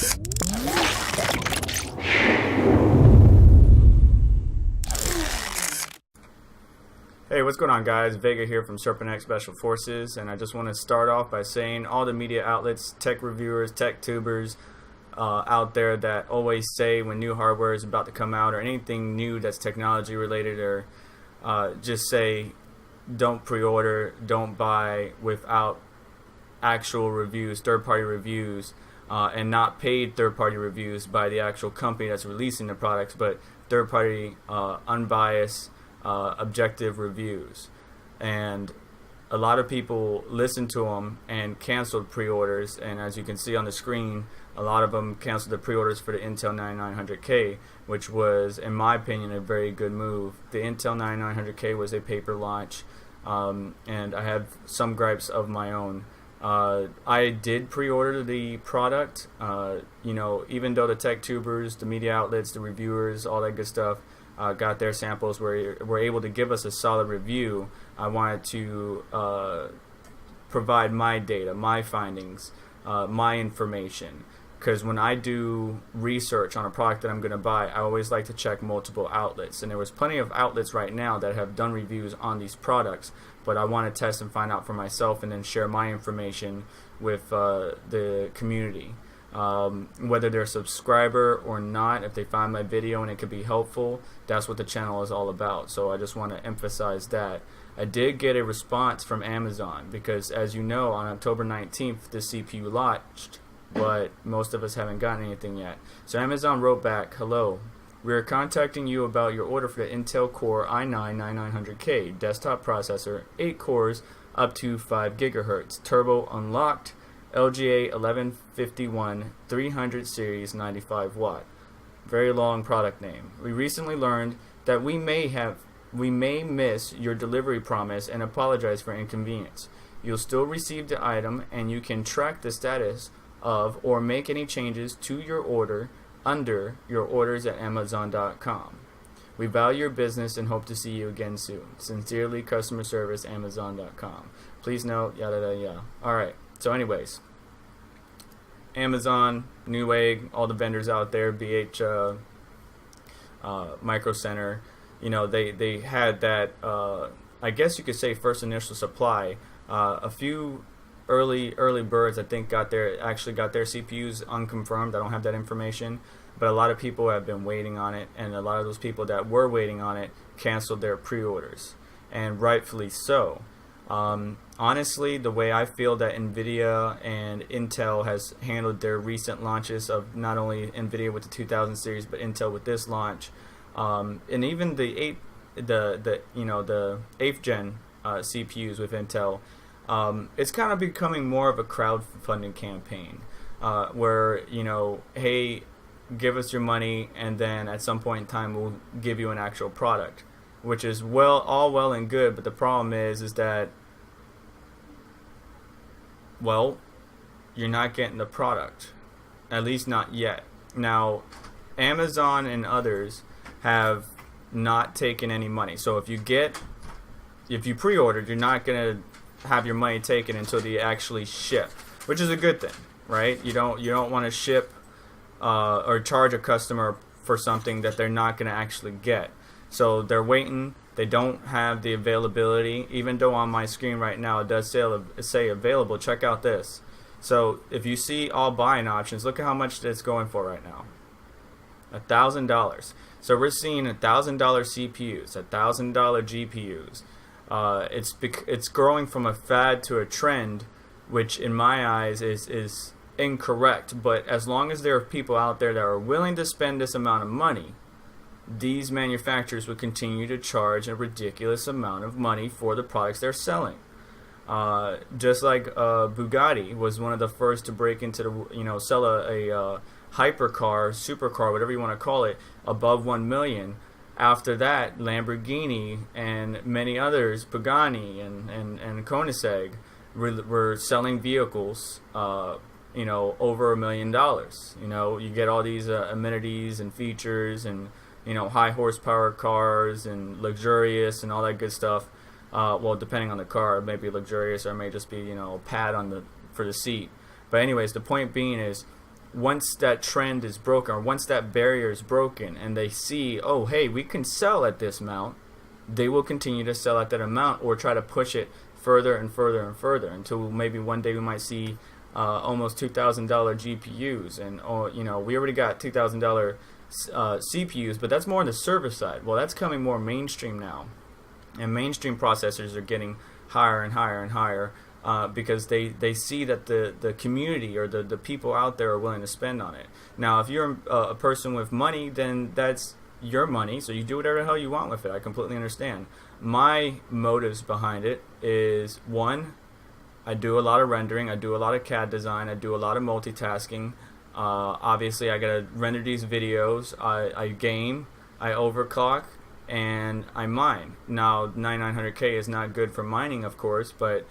Hey, what's going on, guys? Vega here from Serpent X Special Forces, and I just want to start off by saying all the media outlets, tech reviewers, tech tubers out there that always say when new hardware is about to come out or anything new that's technology related, or just say don't pre-order, don't buy without actual reviews, third-party reviews, and not paid third-party reviews by the actual company that's releasing the products, but third-party unbiased objective reviews. And a lot of people listened to them and canceled pre-orders, and as you can see on the screen, a lot of them canceled the pre-orders for the Intel 9900K, which was, in my opinion, a very good move. The Intel 9900K was a paper launch, and I have some gripes of my own. I did pre-order the product, even though the tech tubers, the media outlets, the reviewers, all that good stuff got their samples, were able to give us a solid review. I wanted to provide my data, my findings, my information, because when I do research on a product that I'm going to buy, I always like to check multiple outlets, and there was plenty of outlets right now that have done reviews on these products, but I want to test and find out for myself and then share my information with the community. Whether they're a subscriber or not, if they find my video and it could be helpful, that's what the channel is all about. So I just want to emphasize that. I did get a response from Amazon because, as you know, on October 19th the CPU launched, but most of us haven't gotten anything yet. So Amazon wrote back, "Hello, we are contacting you about your order for the Intel Core i9-9900K desktop processor, 8 cores, up to 5 GHz, turbo unlocked, LGA 1151 300 series 95 watt. Very long product name. We recently learned that we may miss your delivery promise and apologize for inconvenience. You'll still receive the item, and you can track the status of or make any changes to your order under your orders at Amazon.com. We value your business and hope to see you again soon. Sincerely, customer service, Amazon.com. Please note, yada yada yada." Alright. So anyways, Amazon, Newegg, all the vendors out there, BH, Micro Center, they had that, I guess you could say, first initial supply. A few early birds, I think, actually got their CPUs unconfirmed. I don't have that information, but a lot of people have been waiting on it, and a lot of those people that were waiting on it canceled their pre-orders, and rightfully so. Honestly, the way I feel that Nvidia and Intel has handled their recent launches of not only Nvidia with the 2000 series, but Intel with this launch, and even the 8th gen CPUs with Intel, it's kind of becoming more of a crowdfunding campaign, where hey, give us your money, and then at some point in time we'll give you an actual product, which is all well and good, but the problem is that, well, you're not getting the product, at least not yet. Now, Amazon and others have not taken any money, so if you pre-ordered, you're not gonna have your money taken until they actually ship, which is a good thing, right? You don't want to ship or charge a customer for something that they're not gonna actually get. So they're waiting. They don't have the availability, even though on my screen right now it does say available. Check out this. So if you see all buying options, look at how much it's going for right now. $1,000. So we're seeing $1,000 CPUs, $1,000 GPUs. It's growing from a fad to a trend, which in my eyes is incorrect. But as long as there are people out there that are willing to spend this amount of money, these manufacturers would continue to charge a ridiculous amount of money for the products they're selling. Just like Bugatti was one of the first to break into the, sell a hypercar, supercar, whatever you want to call it, above 1 million. After that, Lamborghini and many others, Pagani and Koenigsegg, were selling vehicles, over $1 million. You get all these amenities and features and high horsepower cars and luxurious and all that good stuff. Well, depending on the car, it may be luxurious or it may just be a pad for the seat. But anyways, the point being is, once that trend is broken, or once that barrier is broken, and they see, oh, hey, we can sell at this amount, they will continue to sell at that amount or try to push it further and further and further until maybe one day we might see almost $2,000 GPUs, and we already got $2,000 CPUs, but that's more on the server side. Well, that's coming more mainstream now, and mainstream processors are getting higher and higher and higher because they see that the community or the people out there are willing to spend on it. Now, if you're a person with money, then that's your money, so you do whatever the hell you want with it. I completely understand. My motives behind it is, one, I do a lot of rendering, I do a lot of CAD design, I do a lot of multitasking. Obviously, I gotta render these videos, I game, I overclock, and I mine. Now, 9900K is not good for mining, of course, but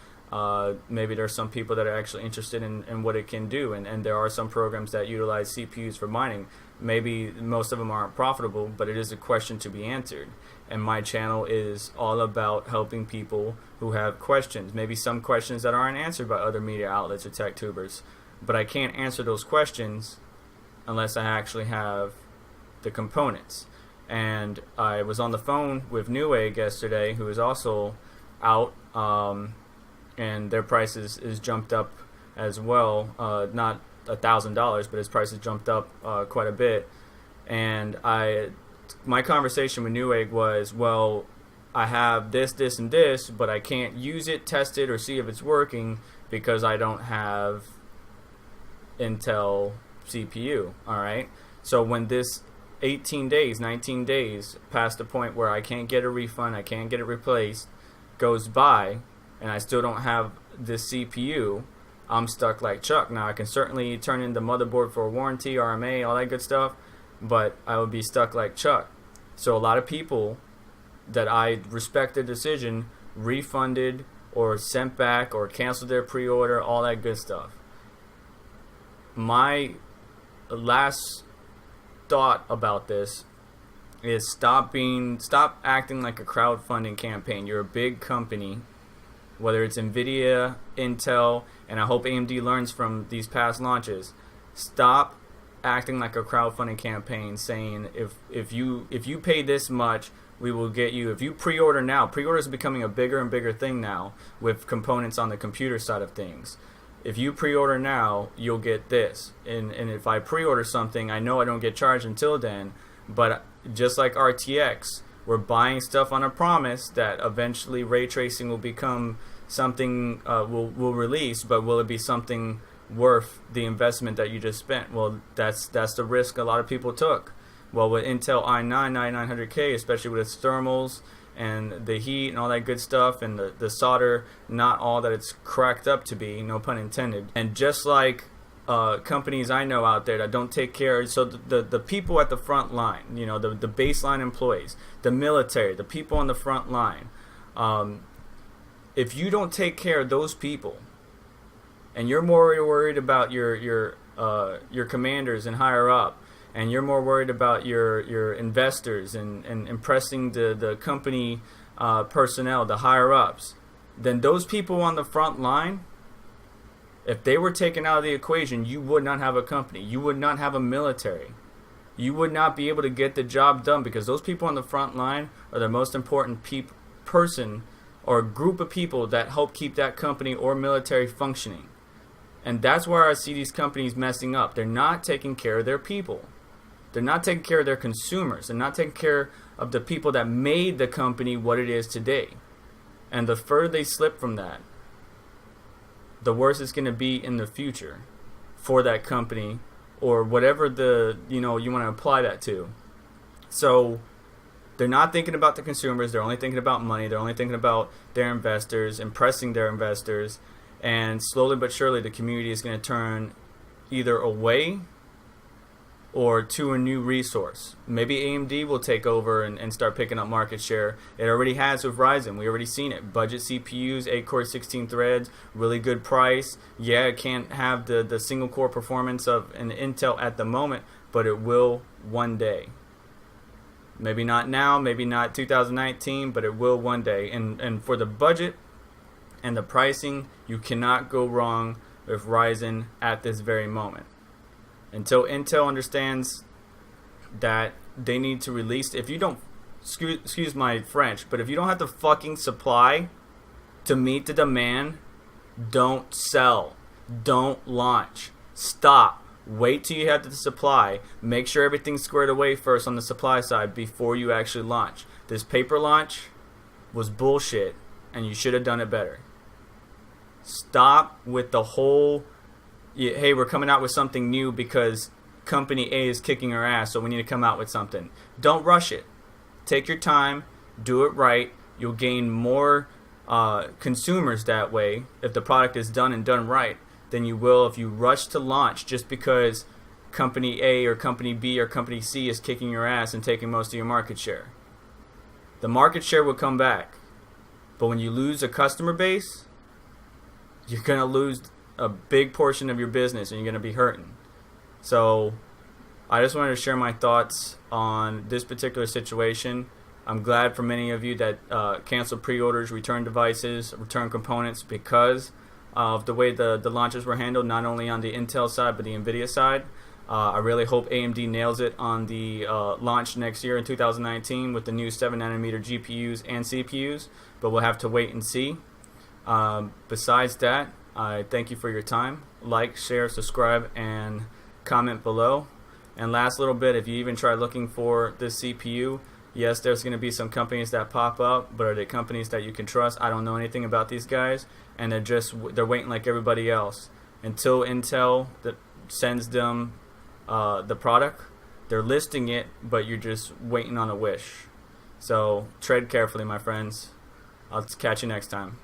maybe there's some people that are actually interested in what it can do, and there are some programs that utilize CPUs for mining. Maybe most of them aren't profitable, but it is a question to be answered. And my channel is all about helping people who have questions, maybe some questions that aren't answered by other media outlets or tech tubers. But I can't answer those questions unless I actually have the components. And I was on the phone with Newegg yesterday, who is also out, and their prices is jumped up as well. Not $1,000, but his price has jumped up quite a bit. And my conversation with Newegg was, well, I have this, this, and this, but I can't use it, test it, or see if it's working because I don't have Intel CPU. All right. So when this 18 days, 19 days past the point where I can't get a refund, I can't get it replaced, goes by, and I still don't have this CPU, I'm stuck like Chuck. Now, I can certainly turn in the motherboard for a warranty, RMA, all that good stuff, but I would be stuck like Chuck. So a lot of people that I respect their decision refunded or sent back or canceled their pre-order, all that good stuff. My last thought about this is stop acting like a crowdfunding campaign. You're a big company, whether it's Nvidia, Intel, and I hope AMD learns from these past launches. Stop acting like a crowdfunding campaign, saying if you pay this much, we will get you. If you pre-order now, pre-orders are becoming a bigger and bigger thing now with components on the computer side of things. If you pre-order now, you'll get this. And if I pre-order something, I know I don't get charged until then. But just like RTX, we're buying stuff on a promise that eventually ray tracing will become something will release, but will it be something worth the investment that you just spent? Well, that's the risk a lot of people took. Well, with Intel i9 9900K, especially with its thermals and the heat and all that good stuff, and the solder, not all that it's cracked up to be, no pun intended. And just like companies I know out there that don't take care, so the people at the front line, the baseline employees, the military, the people on the front line, if you don't take care of those people, and you're more worried about your commanders and higher up, and you're more worried about your investors and impressing the company personnel, the higher ups, then those people on the front line, if they were taken out of the equation, you would not have a company. You would not have a military. You would not be able to get the job done, because those people on the front line are the most important person or group of people that help keep that company or military functioning. And that's where I see these companies messing up. They're not taking care of their people. They're not taking care of their consumers. They're not taking care of the people that made the company what it is today. And the further they slip from that, the worse it's going to be in the future for that company, or whatever you want to apply that to. So they're not thinking about the consumers. They're only thinking about money. They're only thinking about their investors, impressing their investors. And slowly but surely, the community is going to turn either away or to a new resource. Maybe AMD will take over and start picking up market share. It already has with Ryzen. We already seen it. Budget CPUs, 8-core, 16 threads, really good price. Yeah, it can't have the single core performance of an Intel at the moment, but it will one day. Maybe not now, maybe not 2019, but it will one day. And for the budget and the pricing, you cannot go wrong with Ryzen at this very moment. Until Intel understands that they need to release, if you don't, excuse my French, but if you don't have the fucking supply to meet the demand, don't sell, don't launch, stop. Wait till you have the supply. Make sure everything's squared away first on the supply side before you actually launch. This paper launch was bullshit, and you should have done it better. Stop with the whole, hey, we're coming out with something new because company A is kicking our ass, so we need to come out with something. Don't rush it. Take your time. Do it right. You'll gain more consumers that way if the product is done and done right than you will if you rush to launch just because company A or company B or company C is kicking your ass and taking most of your market share. The market share will come back, but when you lose a customer base, you're going to lose a big portion of your business and you're going to be hurting. So I just wanted to share my thoughts on this particular situation. I'm glad for many of you that canceled pre-orders, returned devices, returned components because of the way the launches were handled, not only on the Intel side but the Nvidia side. I really hope AMD nails it on the launch next year in 2019 with the new 7nm GPUs and CPUs, but we'll have to wait and see. Besides that, I thank you for your time. Like, share, subscribe, and comment below. And last little bit, if you even try looking for this CPU, yes, there's going to be some companies that pop up, but are they companies that you can trust? I don't know anything about these guys, and they're waiting like everybody else until Intel sends them the product. They're listing it, but you're just waiting on a wish. So tread carefully, my friends. I'll catch you next time.